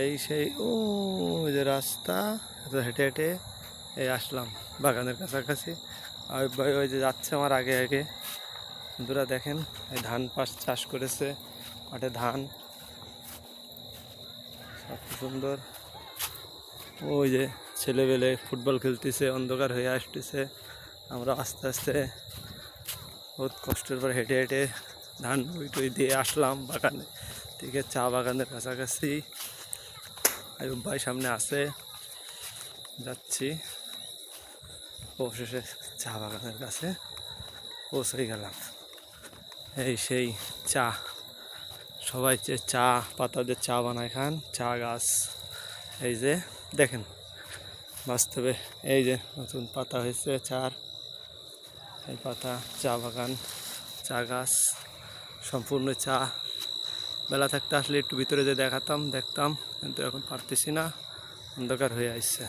এই সেই ও যে রাস্তা, হেঁটে হেঁটে এই আসলাম বাগানের কাছাকাছি। আর ভাই ওই যে যাচ্ছে আমার আগে আগে। বন্ধুরা দেখেন, এই ধান পাশ চাষ করেছে, মাঠে ধান সব সুন্দর। ওই যে ছেলেবেলে ফুটবল খেলতেছে, অন্ধকার হয়ে আসতেছে। আমরা আস্তে আস্তে বহুত কষ্টের পর হেঁটে হেঁটে ধান বই টই দিয়ে আসলাম বাগানে থেকে, চা বাগানের কাছাকাছি। আয়ুব ভাই সামনে আছে, যাচ্ছি। অবশেষে চা বাগানের কাছে পৌঁছে গেলাম। এই সেই চা, সবাই যে চা পাতা দিয়ে চা বানায় খান, চা গাছ। এই যে দেখেন বাস্তবে, এই যে নতুন পাতা হয়েছে চার, এই পাতা, চা বাগান, চা গাছ, সম্পূর্ণ চা। বেলা থাকতে আসলে একটু ভিতরে যে দেখতাম, কিন্তু এখন পারতেছি না, অন্ধকার হয়ে আসছে।